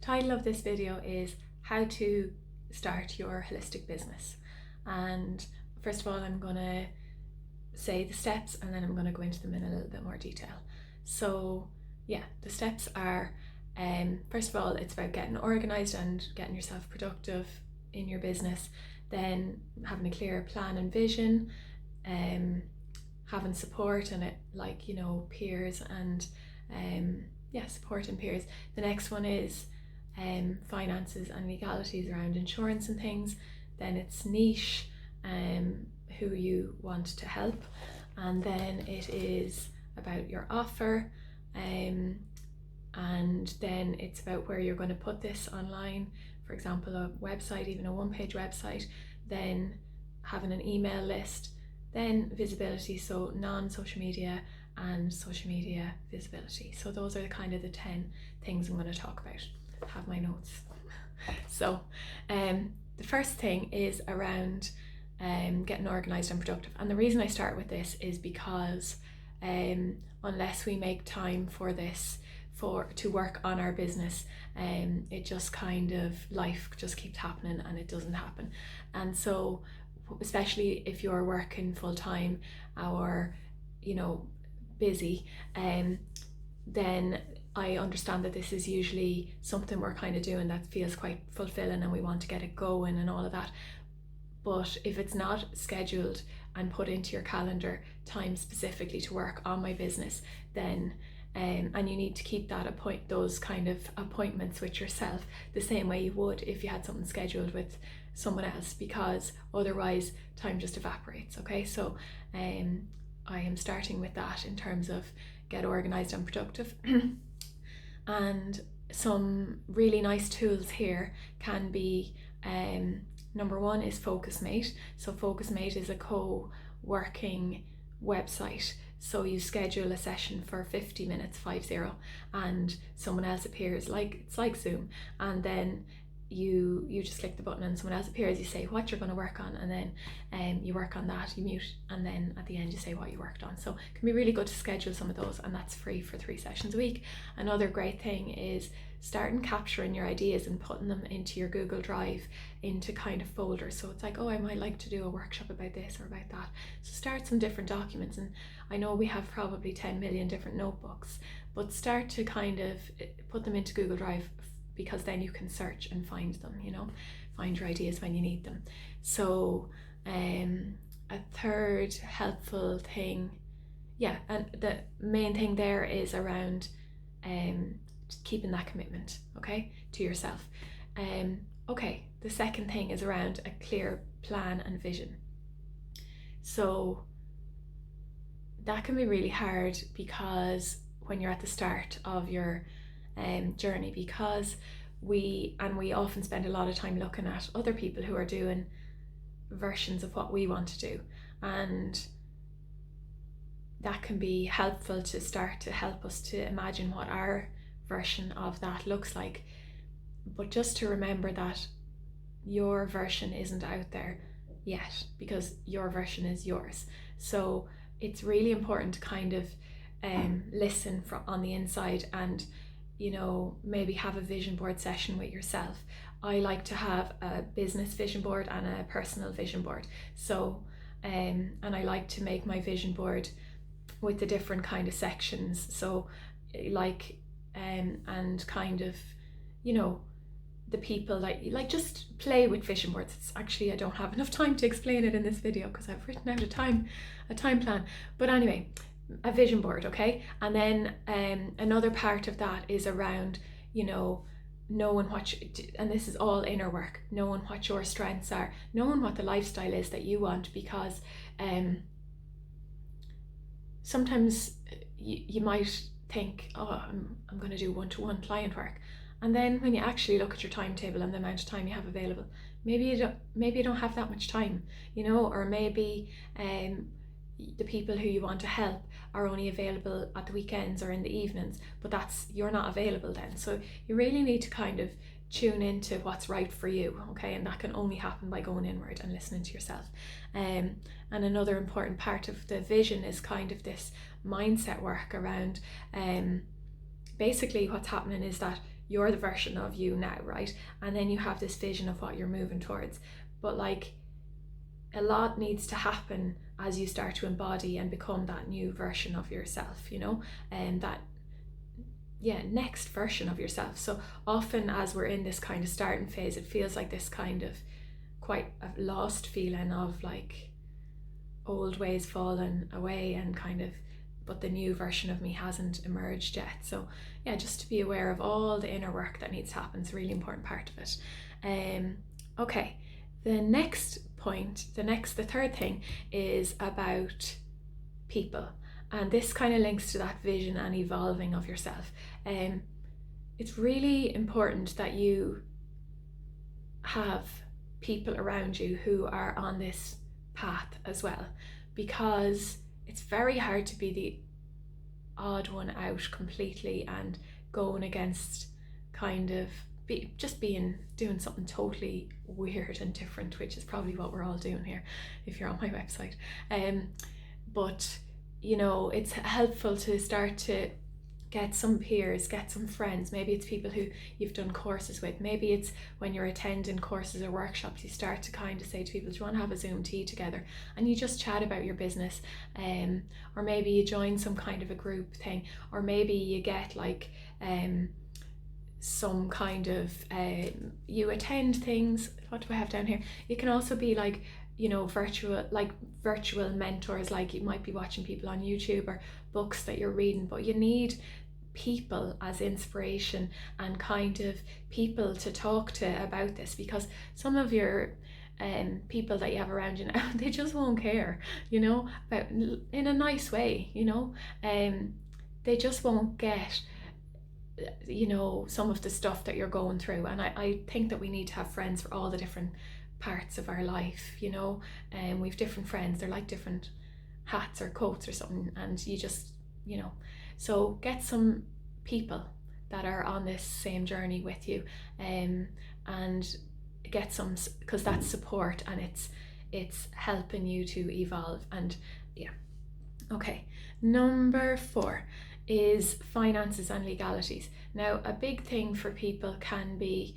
title of this video is how to start your holistic business. And first of all, I'm going to say the steps and then I'm going to go into them in a little bit more detail. So yeah, the steps are, first of all, it's about getting organized and getting yourself productive in your business, then having a clear plan and vision, having support and it, like, you know, peers and support and peers. The next one is finances and legalities around insurance and things. Then it's niche, who you want to help, and then it is about your offer, and then it's about where you're going to put this online, for example a website, even a one-page website, then having an email list, then visibility, so non-social media and social media visibility. So those are the 10 things I'm going to talk about. I have my notes. So the first thing is around getting organized and productive, and the reason I start with this is because unless we make time for this to work on our business, it just life just keeps happening and it doesn't happen. And so especially if you're working full-time or busy, then I understand that this is usually something we're doing that feels quite fulfilling and we want to get it going and all of that. But if it's not scheduled and put into your calendar time specifically to work on my business, then and you need to keep those appointments with yourself the same way you would if you had something scheduled with someone else, because otherwise time just evaporates. Okay, so I am starting with that in terms of get organized and productive. And some really nice tools here can be, number one is Focusmate. So Focusmate is a co-working website. So you schedule a session for 50 minutes, 50, and someone else appears, it's like Zoom, and then you just click the button and someone else appears. You say what you're going to work on, and then you work on that, you mute, and then at the end you say what you worked on. So it can be really good to schedule some of those, and that's free for 3 sessions a week. Another great thing is starting capturing your ideas and putting them into your Google Drive into folders. So it's like, oh, I might like to do a workshop about this or about that. So start some different documents, and I know we have probably 10 million different notebooks, but start to put them into Google Drive, because then you can search and find them, find your ideas when you need them. So a third helpful thing, and the main thing there is around keeping that commitment, okay, to yourself. Okay, the second thing is around a clear plan and vision. So that can be really hard because when you're at the start of your journey, because we often spend a lot of time looking at other people who are doing versions of what we want to do, and that can be helpful to start to help us to imagine what our version of that looks like. But just to remember that your version isn't out there yet, because your version is yours. So it's really important to listen on the inside and maybe have a vision board session with yourself. I like to have a business vision board and a personal vision board. So and I like to make my vision board with the different sections. So the people just play with vision boards. It's actually, I don't have enough time to explain it in this video because I've written out a time plan. But anyway, a vision board, okay? And then another part of that is around knowing and this is all inner work, knowing what your strengths are, knowing what the lifestyle is that you want, because sometimes you might think, oh, I'm going to do one-to-one client work, and then when you actually look at your timetable and the amount of time you have available, maybe you don't have that much time, or maybe the people who you want to help are only available at the weekends or in the evenings, but you're not available then. So you really need to tune into what's right for you, okay? And that can only happen by going inward and listening to yourself. And another important part of the vision is this mindset work around basically what's happening is that you're the version of you now, right? And then you have this vision of what you're moving towards. But like, a lot needs to happen as you start to embody and become that new version of yourself, you know, and that next version of yourself. So often as we're in this kind of starting phase, it feels like this kind of quite a lost feeling of like old ways fallen away and kind of, but the new version of me hasn't emerged yet. So yeah, just to be aware of all the inner work that needs to happen is a really important part of it. Okay, the next point, the third thing is about people. And this kind of links to that vision and evolving of yourself. It's really important that you have people around you who are on this path as well, because it's very hard to be the odd one out completely and going against kind of doing something totally weird and different, which is probably what we're all doing here if you're on my website. But you know, it's helpful to start to get some peers, get some friends. Maybe it's people who you've done courses with. Maybe it's when you're attending courses or workshops, you start to kind of say to people, do you want to have a Zoom tea together? And you just chat about your business. Or maybe you join some kind of a group thing, or maybe you get like some kind of you attend things. What do I have down here? It can also be like, you know, virtual mentors, like you might be watching people on YouTube or books that you're reading, but you need people as inspiration and kind of people to talk to about this, because some of your people that you have around you now, they just won't care, you know, about in a nice way, you know, they just won't get, you know, some of the stuff that you're going through. And I think that we need to have friends for all the different parts of our life, you know, and we've different friends, they're like different hats or coats or something, and you just, you know, so get some people that are on this same journey with you, and get some, because that's support and it's helping you to evolve. And yeah, okay, number 4 is finances and legalities. Now, a big thing for people can be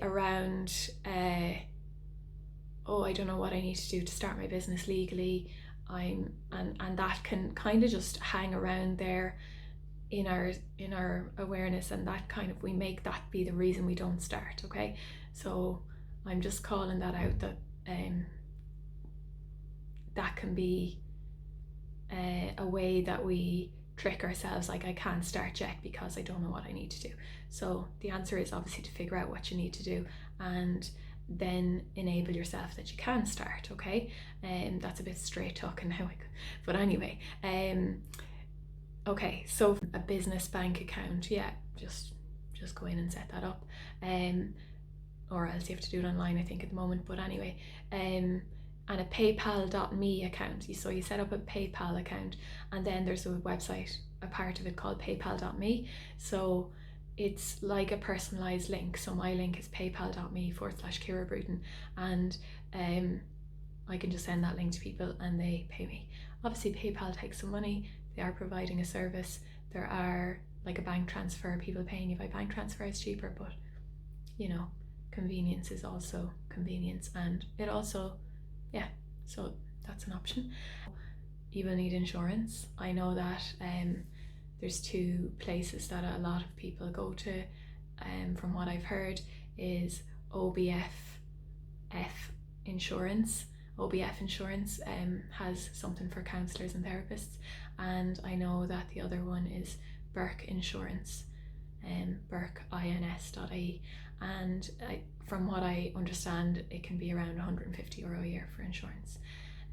around I don't know what I need to do to start my business legally. And that can kind of just hang around there in our awareness, and that kind of, we make that be the reason we don't start. Okay, so I'm just calling that out, that that can be a way that we trick ourselves, like I can't start yet because I don't know what I need to do. So the answer is obviously to figure out what you need to do and then enable yourself that you can start. Okay, and that's a bit straight talking now, but anyway, okay, so a business bank account, yeah, just go in and set that up, or else you have to do it online, I think, at the moment, but anyway, and a paypal.me account. So you set up a PayPal account, and then there's a website, a part of it called paypal.me. So it's like a personalized link. So my link is paypal.me/Ciara Bruton, and I can just send that link to people and they pay me. Obviously PayPal takes some money, they are providing a service. There are like a bank transfer, people paying you by bank transfer is cheaper, but you know, convenience is also convenience, and it also, yeah, so that's an option. You will need insurance. I know that there's 2 places that a lot of people go to, from what I've heard, is OBF insurance. OBF insurance has something for counsellors and therapists, and I know that the other one is Burke Insurance, burkeins.ie, and from what I understand, it can be around €150 a year for insurance.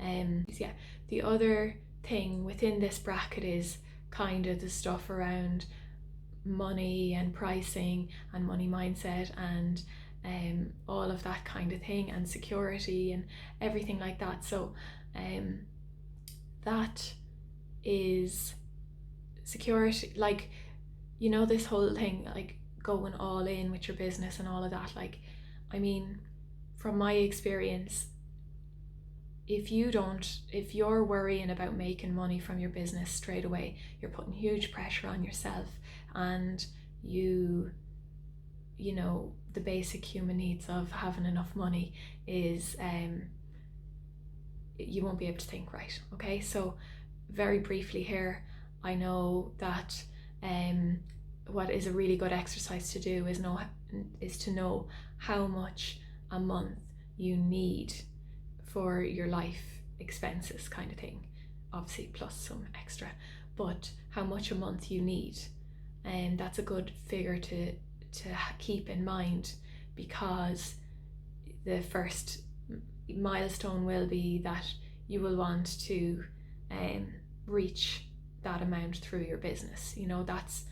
Yeah, the other thing within this bracket is kind of the stuff around money and pricing and money mindset and all of that kind of thing, and security and everything like that. So that is security, like, you know, this whole thing, like going all in with your business and all of that. Like, I mean, from my experience, if you're worrying about making money from your business straight away, you're putting huge pressure on yourself and you know, the basic human needs of having enough money is you won't be able to think right. Okay, so very briefly here, I know that what is a really good exercise to do is to know how much a month you need for your life expenses, kind of thing, obviously plus some extra, but how much a month you need, and that's a good figure to keep in mind, because the first milestone will be that you will want to reach that amount through your business. You know, that's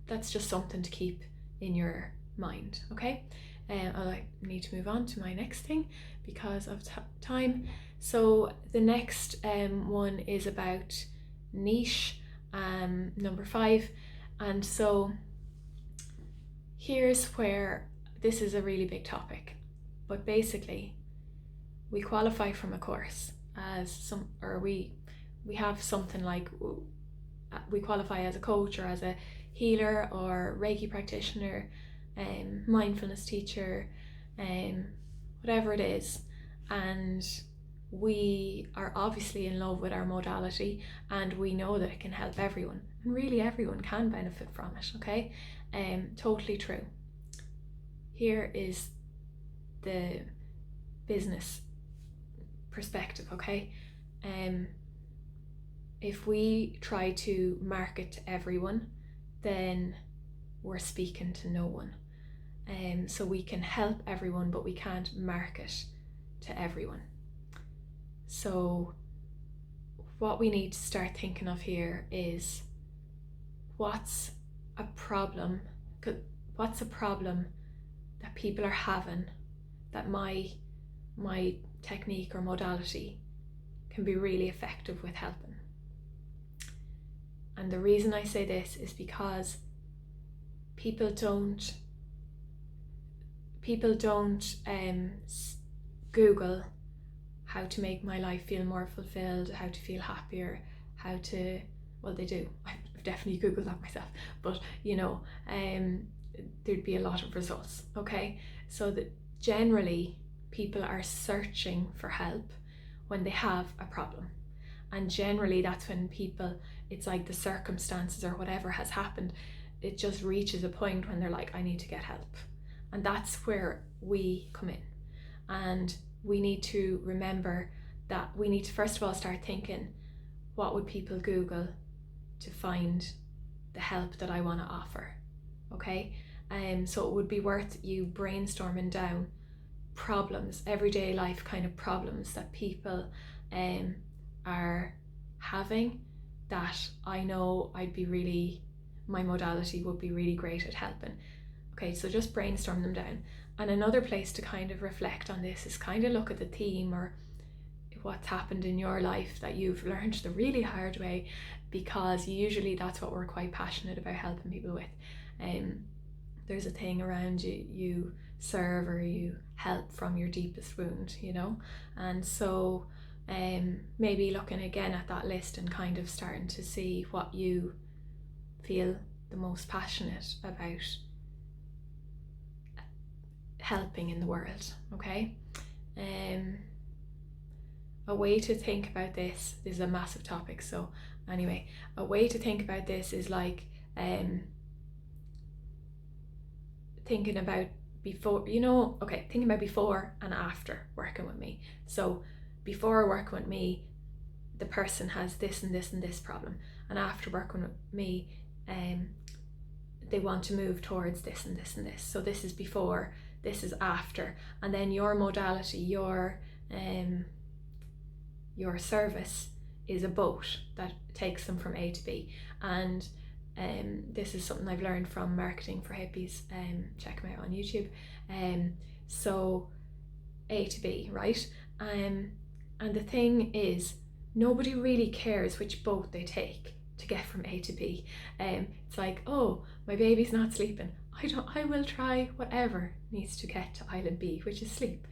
that's just something to keep in your mind. Okay, I need to move on to my next thing because of time. So the next one is about niche, number 5. And so here's where this is a really big topic, but basically we qualify from a course as we have something like, we qualify as a coach or as a healer or Reiki practitioner, mindfulness teacher, whatever it is, and we are obviously in love with our modality, and we know that it can help everyone, and really everyone can benefit from it. Okay, totally true. Here is the business perspective. Okay, if we try to market to everyone, then we're speaking to no one. So we can help everyone, but we can't market to everyone. So what we need to start thinking of here is, what's a problem that people are having that my technique or modality can be really effective with helping. And the reason I say this is because people don't Google how to make my life feel more fulfilled, how to feel happier, well, they do. I've definitely Googled that myself, but you know, there'd be a lot of results. Okay, so that generally people are searching for help when they have a problem, and generally that's when it's like the circumstances or whatever has happened, it just reaches a point when they're like, I need to get help. And that's where we come in, and we need to remember that we need to first of all start thinking, what would people Google to find the help that I want to offer? Okay, so it would be worth you brainstorming down problems, everyday life kind of problems that people are having, that I know my modality would be really great at helping. Okay, so just brainstorm them down. And another place to kind of reflect on this is kind of look at the theme or what's happened in your life that you've learned the really hard way, because usually that's what we're quite passionate about helping people with. There's a thing around you serve or you help from your deepest wound, you know? And so maybe looking again at that list and kind of starting to see what you feel the most passionate about helping in the world. Okay, a way to think about this is a massive topic, so anyway, a way to think about this is like thinking about thinking about before and after working with me. So before working with me, the person has this and this and this problem, and after working with me, they want to move towards this and this and this. So this is before, this is after, and then your modality, your service is a boat that takes them from A to B. And this is something I've learned from Marketing for Hippies. Check them out on YouTube. So A to B, right? And the thing is, nobody really cares which boat they take to get from A to B. It's like, oh, my baby's not sleeping, I will try whatever needs to get to island B, which is sleep.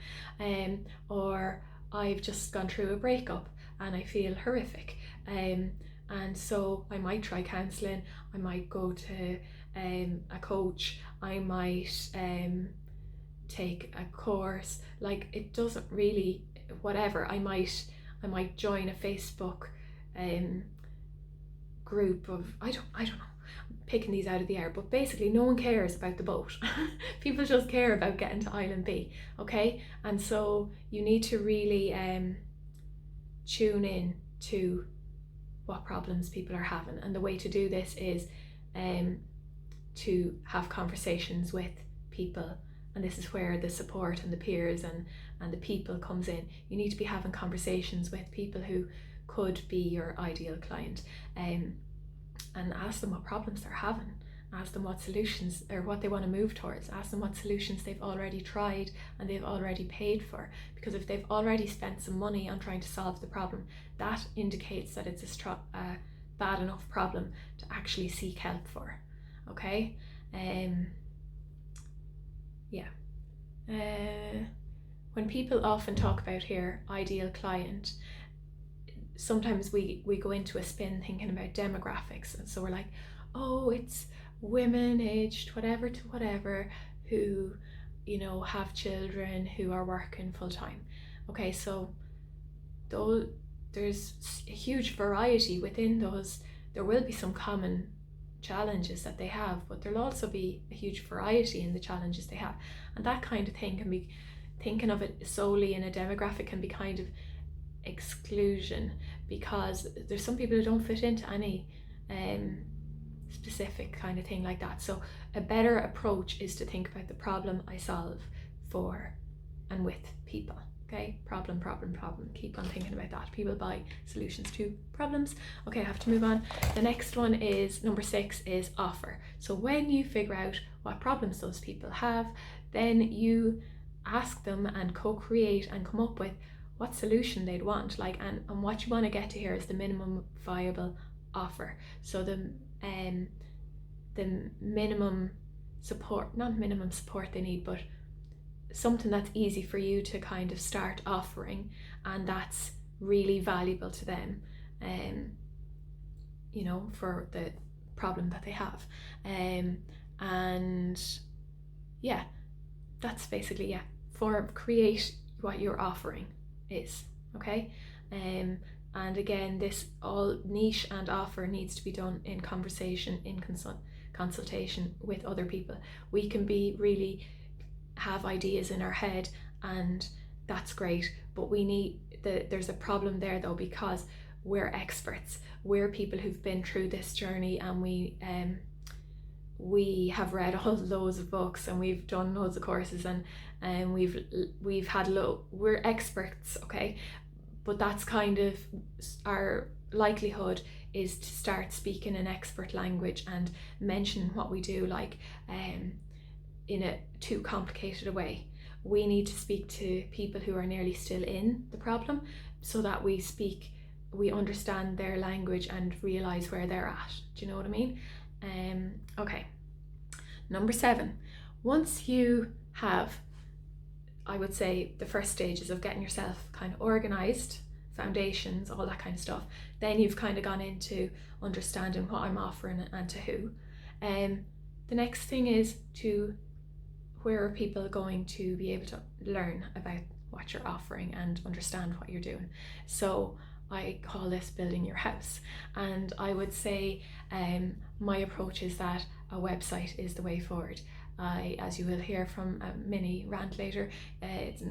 Or I've just gone through a breakup and I feel horrific. And And so I might try counselling, I might go to a coach, I might take a course, like it doesn't really, whatever. I might join a Facebook group of, I don't know, I'm picking these out of the air, but basically no one cares about the boat. People just care about getting to island B, okay? And so you need to really tune in to what problems people are having, and the way to do this is to have conversations with people, and this is where the support and the peers and the people comes in. You need to be having conversations with people who could be your ideal client, and ask them what problems they're having, ask them what solutions or what they want to move towards, ask them what solutions they've already tried and they've already paid for, because if they've already spent some money on trying to solve the problem, that indicates that it's a bad enough problem to actually seek help for, okay? When people often talk about here ideal client, sometimes we go into a spin thinking about demographics, and so we're like, oh, it's women aged whatever to whatever who, you know, have children, who are working full time. Okay, so though there's a huge variety within those, there will be some common challenges that they have, but there'll also be a huge variety in the challenges they have, and that kind of thing can be, thinking of it solely in a demographic can be kind of exclusion, because there's some people who don't fit into any specific kind of thing like that. So a better approach is to think about the problem I solve for and with people. Okay, problem, keep on thinking about that. People buy solutions to problems. Okay, I have to move on. The next one is number 6, is offer. So when you figure out what problems those people have, then you ask them and co-create and come up with what solution they'd want, like, and what you want to get to here is the minimum viable offer. So the minimum support, not minimum support they need, but something that's easy for you to kind of start offering, and that's really valuable to them, you know, for the problem that they have. And yeah, that's basically, yeah, for create what you're offering is, okay? And again, this all niche and offer needs to be done in conversation, in consultation with other people. We can be really have ideas in our head, and that's great, but we need there's a problem there though, because we're experts, we're people who've been through this journey, and we have read all loads of books, and we've done loads of courses, and we've had we're experts, okay? But that's kind of our likelihood, is to start speaking an expert language and mention what we do, like in a too complicated a way. We need to speak to people who are nearly still in the problem, so that we understand their language and realize where they're at. Do you know what I mean? Okay, number 7, once you have, I would say, the first stages of getting yourself kind of organized, foundations, all that kind of stuff, then you've kind of gone into understanding what I'm offering and to who. The next thing is to, where are people going to be able to learn about what you're offering and understand what you're doing? So I call this building your house, and I would say my approach is that a website is the way forward. As you will hear from a mini rant later, it's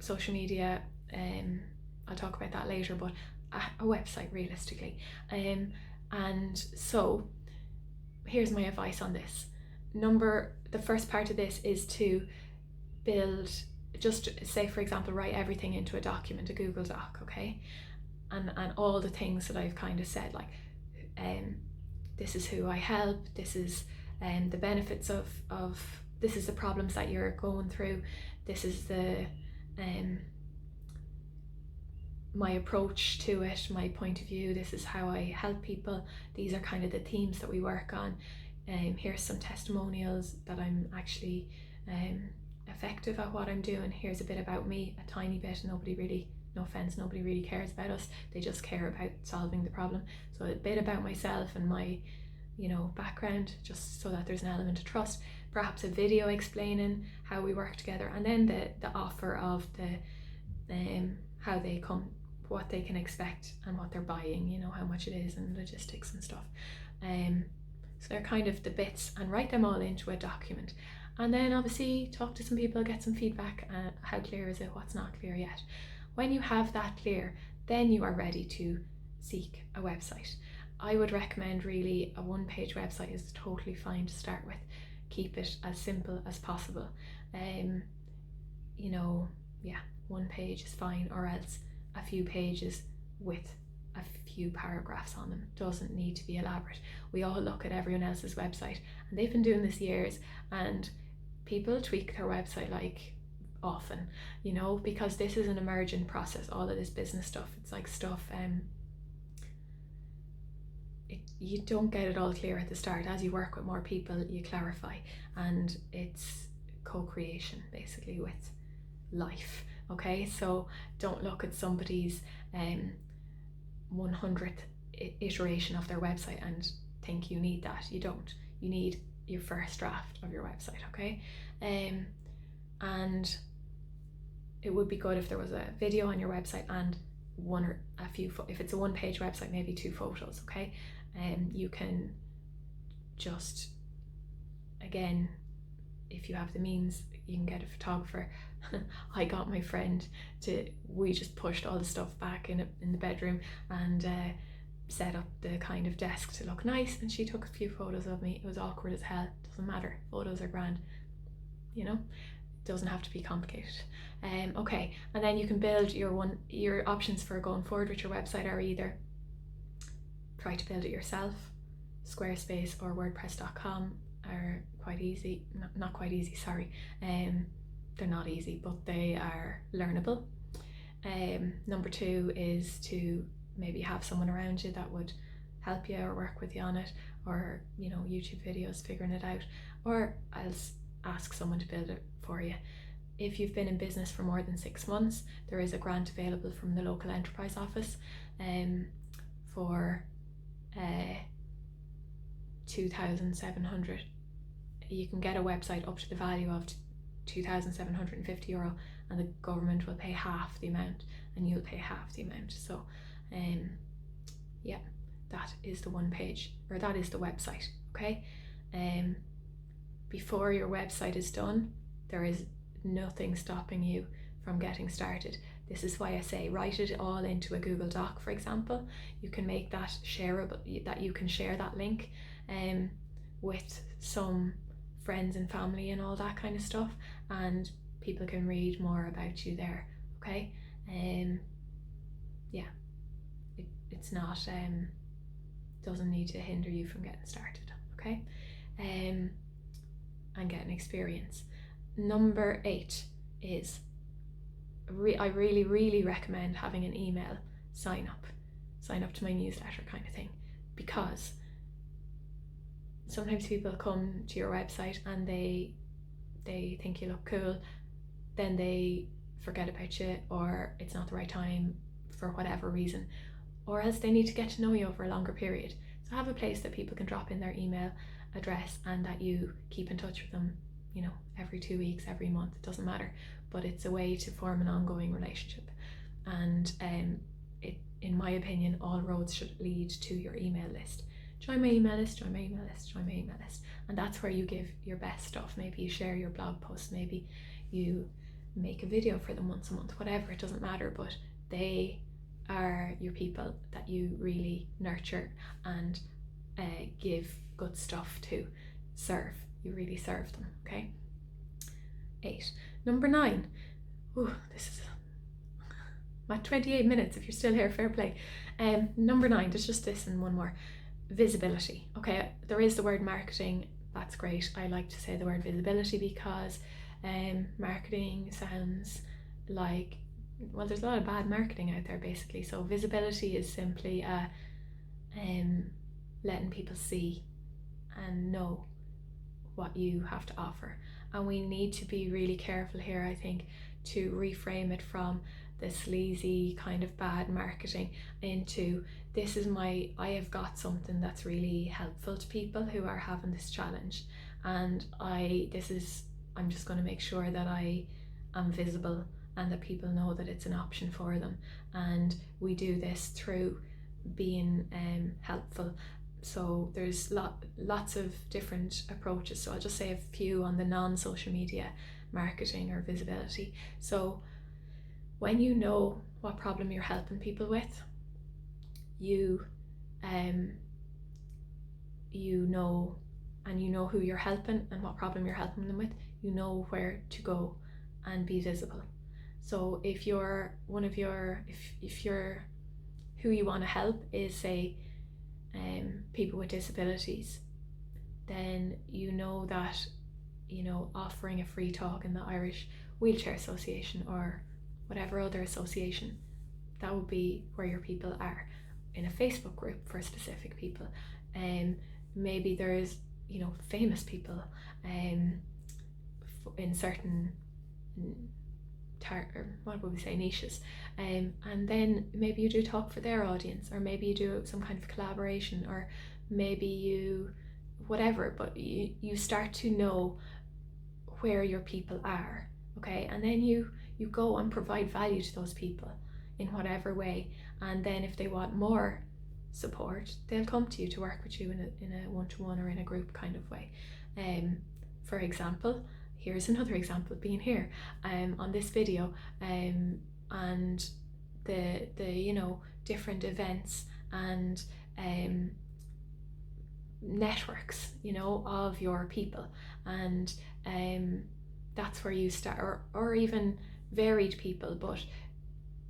social media, I'll talk about that later, but a website realistically. And so here's my advice on this. The first part of this is to build, just say for example, write everything into a document, a Google Doc, okay? And all the things that I've kind of said, like this is who I help, this is the benefits of this is the problems that you're going through, this is the my approach to it, my point of view, this is how I help people, these are kind of the themes that we work on. Here's some testimonials that I'm actually effective at what I'm doing. Here's a bit about me, a tiny bit, nobody really no offense, nobody really cares about us. They just care about solving the problem. So a bit about myself and my, background, just so that there's an element of trust. Perhaps a video explaining how we work together, and then the offer of the how they come, what they can expect and what they're buying, how much it is and logistics and stuff. So they're kind of the bits, and write them all into a document. And then obviously talk to some people, get some feedback. How clear is it? What's not clear yet? When you have that clear, then you are ready to seek a website. I would recommend really a one-page website is totally fine to start with. Keep it as simple as possible. One page is fine, or else a few pages with a few paragraphs on them. Doesn't need to be elaborate. We all look at everyone else's website, and they've been doing this years, and people tweak their website like often, because this is an emergent process. All of this business stuff, it's like stuff you don't get it all clear at the start. As you work with more people, you clarify, and it's co-creation basically with life. Okay, so don't look at somebody's 100th iteration of their website and think you need that. You don't. You need your first draft of your website. Okay, and it would be good if there was a video on your website and one or a few, if it's a one-page website, maybe 2 photos. Okay, you can just, again, if you have the means, you can get a photographer. I got my friend we just pushed all the stuff back in the bedroom and set up the kind of desk to look nice, and she took a few photos of me. It was awkward as hell. Doesn't matter, photos are grand, it doesn't have to be complicated. Okay, and then you can build your options for going forward with your website are either try to build it yourself. Squarespace or WordPress.com are quite easy. Not quite easy, sorry. They're not easy, but they are learnable. Number 2 is to maybe have someone around you that would help you or work with you on it, or YouTube videos figuring it out, or else ask someone to build it for you. If you've been in business for more than 6 months, there is a grant available from the local enterprise office for 2,700. You can get a website up to the value of €2,750, and the government will pay half the amount and you'll pay half the amount. So that is the one page, or that is the website. Okay, before your website is done, there is nothing stopping you from getting started. This is why I say write it all into a Google Doc, for example. You can make that shareable, that you can share that link with some friends and family and all that kind of stuff, and people can read more about you there. Okay, it's not doesn't need to hinder you from getting started. Okay, and getting experience. Number 8 is I really recommend having an email sign up to my newsletter kind of thing, because sometimes people come to your website and they think you look cool, then they forget about you, or it's not the right time for whatever reason, or else they need to get to know you over a longer period. So have a place that people can drop in their email address and that you keep in touch with them, every 2 weeks, every month, it doesn't matter, but it's a way to form an ongoing relationship. And in my opinion, all roads should lead to your email list. Join my email list, join my email list, join my email list. And that's where you give your best stuff. Maybe you share your blog posts, maybe you make a video for them once a month, whatever, it doesn't matter, but they are your people that you really nurture and give good stuff to. You really serve them. Okay, 8. Number 9. I'm at 28 minutes. If you're still here, fair play. Number 9, there's just this and one more. Visibility. Okay, there is the word marketing. That's great. I like to say the word visibility because marketing sounds like, well, there's a lot of bad marketing out there basically. So visibility is simply letting people see and know what you have to offer. And we need to be really careful here, I think, to reframe it from the sleazy kind of bad marketing into I have got something that's really helpful to people who are having this challenge, and I'm just going to make sure that I am visible and that people know that it's an option for them. And we do this through being helpful. So there's lots of different approaches. So I'll just say a few on the non-social media marketing or visibility. So when you know what problem you're helping people with, you know, and you know who you're helping and what problem you're helping them with, you know where to go and be visible. So if you're if you're who you want to help is, say, people with disabilities, then you know that, offering a free talk in the Irish Wheelchair Association or whatever other association, that would be where your people are. In a Facebook group for specific people, maybe there's famous people in certain niches, and then maybe you do talk for their audience, or maybe you do some kind of collaboration, or maybe you whatever, but you start to know where your people are, okay? And then you go and provide value to those people in whatever way, and then if they want more support, they'll come to you to work with you in a one-to-one or in a group kind of way. For example, here's another example being here on this video, and the different events and networks of your people, and that's where you start, or even varied people, but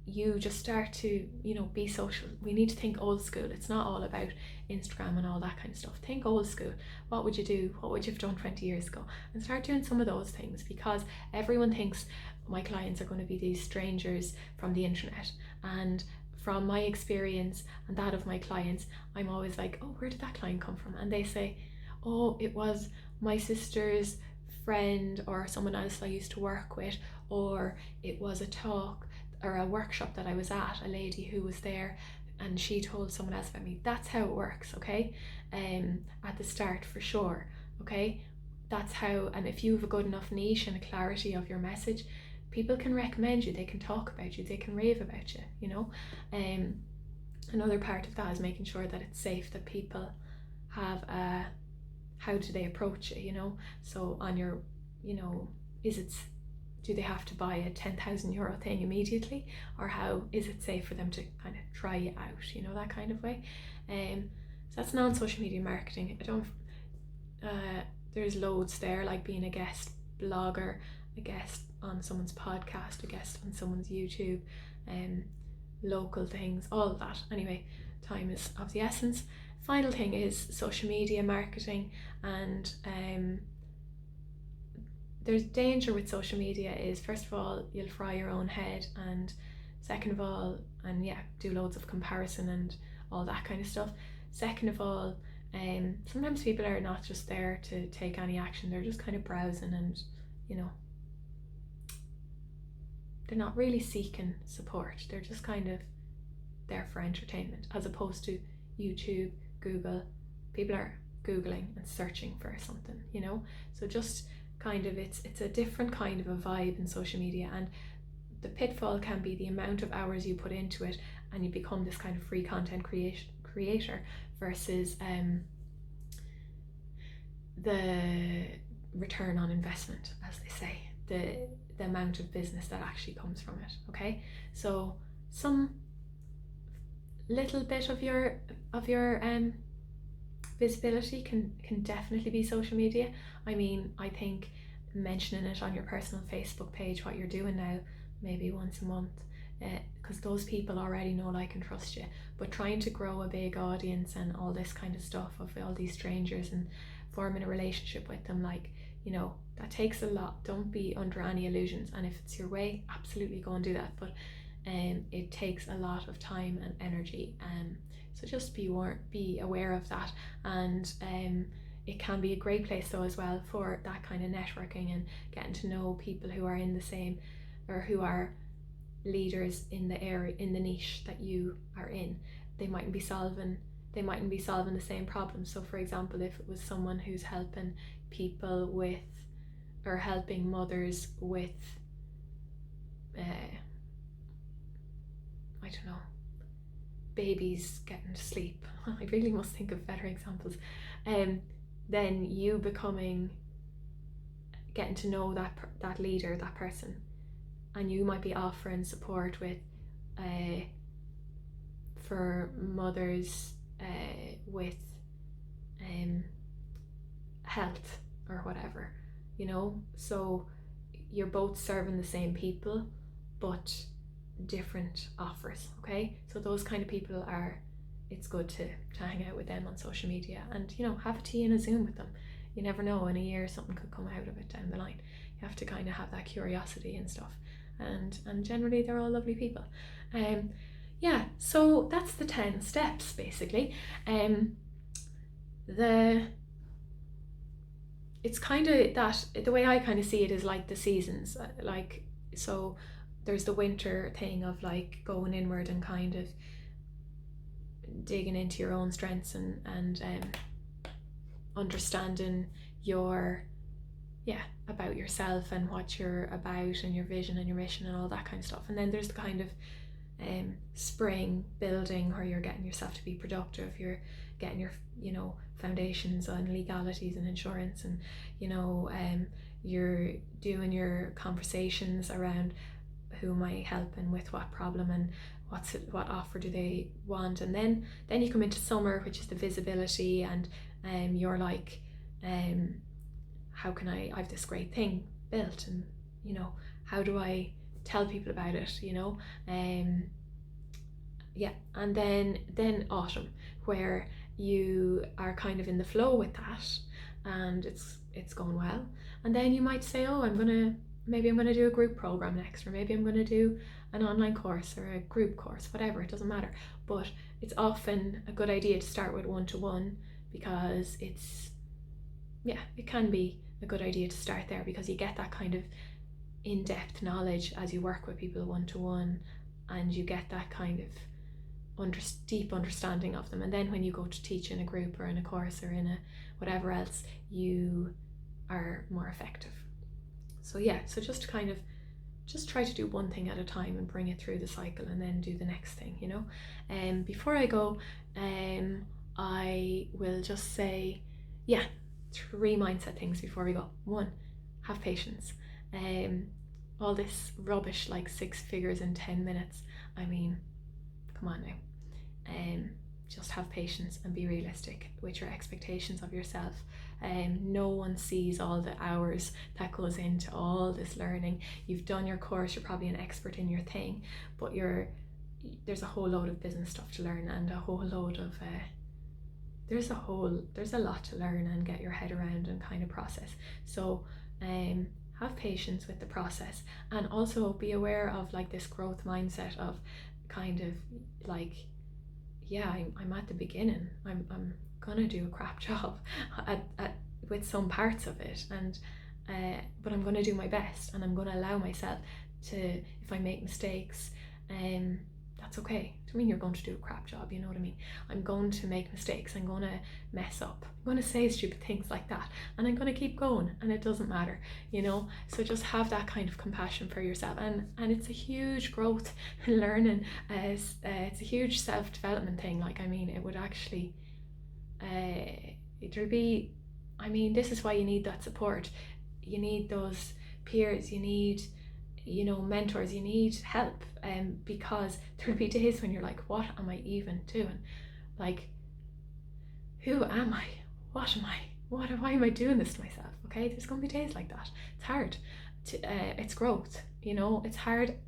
you just start to be social. We need to think old school. It's not all about Instagram and all that kind of stuff. Think old school. What would you do? What would you have done 20 years ago? And start doing some of those things, because everyone thinks my clients are going to be these strangers from the internet. And from my experience and that of my clients, I'm always like, oh, where did that client come from? And they say, oh, it was my sister's friend or someone else I used to work with, or it was a talk or a workshop that I was at, a lady who was there and she told someone else about me. That's how it works, okay? At the start, for sure, okay? That's how, and if you have a good enough niche and a clarity of your message, people can recommend you, they can talk about you, they can rave about you, Another part of that is making sure that it's safe, that people have how do they approach it, So on your, do they have to buy a 10,000 euro thing immediately, or how is it safe for them to kind of try it out, that kind of way. So that's non-social media marketing. There's loads there, like being a guest blogger, a guest on someone's podcast, a guest on someone's YouTube, local things, all of that. Anyway, time is of the essence. Final thing is social media marketing, and there's danger with social media is, first of all, you'll fry your own head, and second of all, and do loads of comparison and all that kind of stuff. Second of all, sometimes people are not just there to take any action, they're just kind of browsing, and they're not really seeking support, they're just kind of there for entertainment, as opposed to YouTube, Google. People are Googling and searching for something, so just kind of it's a different kind of a vibe in social media. And the pitfall can be the amount of hours you put into it, and you become this kind of free content creator versus the return on investment, as they say, the amount of business that actually comes from it. Okay, so some little bit of your visibility can definitely be social media. I mean, I think mentioning it on your personal Facebook page, what you're doing now, maybe once a month, because those people already know, like, and trust you. But trying to grow a big audience and all this kind of stuff of all these strangers and forming a relationship with them, like, that takes a lot. Don't be under any illusions, and if it's your way, absolutely go and do that, but it takes a lot of time and energy, so just be aware of that. And it can be a great place though as well for that kind of networking and getting to know people who are in the same, or who are leaders in the area, in the niche that you are in. They mightn't be solving the same problem. So for example, if it was someone who's helping people with, or helping mothers with I don't know, babies getting to sleep, I really must think of better examples, then you getting to know that leader, that person, and you might be offering support with for mothers with health or whatever, you know. So you're both serving the same people but different offers. Okay, so those kind of people it's good to hang out with them on social media, and you know, have a tea and a Zoom with them. You never know, in a year something could come out of it down the line. You have to kind of have that curiosity and stuff, and generally they're all lovely people. Yeah, so that's the 10 steps basically. It's kind of that, the way I kind of see it is like the seasons, like, so there's the winter thing of like going inward and kind of digging into your own strengths and understanding about yourself and what you're about and your vision and your mission and all that kind of stuff. And then there's the kind of spring building, where you're getting yourself to be productive, you're getting your, you know, foundations on legalities and insurance, and you know, you're doing your conversations around who am I helping with what problem, and what offer do they want. And then you come into summer, which is the visibility, and you're like, how can I have this great thing built, and you know, how do I tell people about it, you know. Yeah, and then autumn, where you are kind of in the flow with that and it's going well, and then you might say, oh, maybe I'm gonna do a group program next, or maybe I'm gonna do an online course or a group course, whatever, it doesn't matter. But it's often a good idea to start with one-to-one, because it can be a good idea to start there, because you get that kind of in-depth knowledge as you work with people one-to-one, and you get that kind of deep understanding of them. And then when you go to teach in a group or in a course or in a whatever else, you are more effective. So yeah, so just try to do one thing at a time and bring it through the cycle, and then do the next thing, you know. Before I go, I will just say, 3 mindset things before we go. 1, have patience. All this rubbish like 6 figures in 10 minutes, I mean, come on now. Just have patience and be realistic with your expectations of yourself. No one sees all the hours that goes into all this learning. You've done your course, you're probably an expert in your thing, but there's a whole load of business stuff to learn, and a whole load of there's a lot to learn and get your head around and kind of process. So have patience with the process, and also be aware of like this growth mindset of kind of like, I'm at the beginning, I'm gonna do a crap job with some parts of it, and but I'm gonna do my best, and I'm gonna allow myself to, if I make mistakes, that's okay. It doesn't mean you're going to do a crap job, you know what I mean. I'm going to make mistakes, I'm going to mess up, I'm going to say stupid things like that, and I'm going to keep going, and it doesn't matter, you know. So just have that kind of compassion for yourself, and it's a huge growth in learning. It's a huge self-development thing. Like, I mean, it would actually it'll be, I mean, this is why you need that support. You need those peers, you need, you know, mentors, you need help, because there'll be days when you're like, what am I even doing? Like, who am I? What am I? Why am I doing this to myself? Okay, there's gonna be days like that. It's hard. It's growth, you know. It's hard.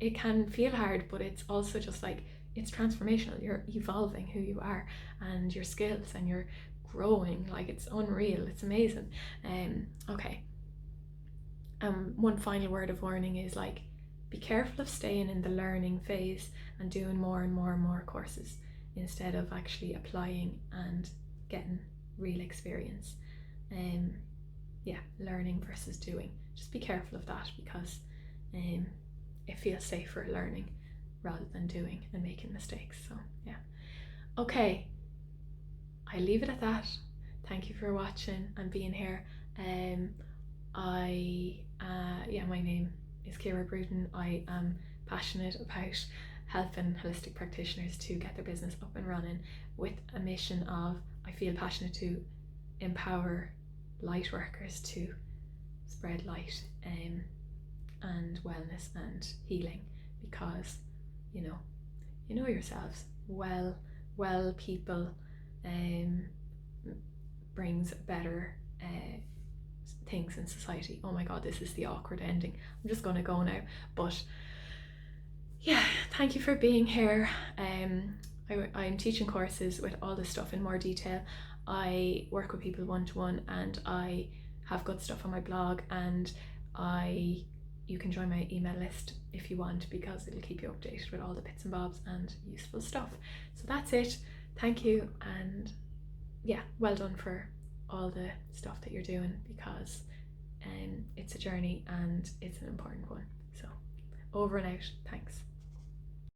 It can feel hard, but it's also just like, it's transformational. You're evolving who you are and your skills, and you're growing. Like, it's unreal. It's amazing. Okay. One final word of warning is, like, be careful of staying in the learning phase and doing more and more and more courses instead of actually applying and getting real experience. Learning versus doing. Just be careful of that, because it feels safer learning rather than doing and making mistakes. So yeah. Okay, I leave it at that. Thank you for watching and being here. My name is Ciara Bruton. I am passionate about helping holistic practitioners to get their business up and running with a mission of, I feel passionate to empower light workers to spread light and wellness and healing, because you know yourselves, well people brings better things in society. Oh my god, this is the awkward ending. I'm just gonna go now, but yeah, thank you for being here. I'm teaching courses with all this stuff in more detail. I work with people one-to-one, and I have good stuff on my blog, and you can join my email list if you want, because it'll keep you updated with all the bits and bobs and useful stuff. So that's it. Thank you, and yeah, well done for all the stuff that you're doing, because it's a journey and it's an important one. So over and out. Thanks.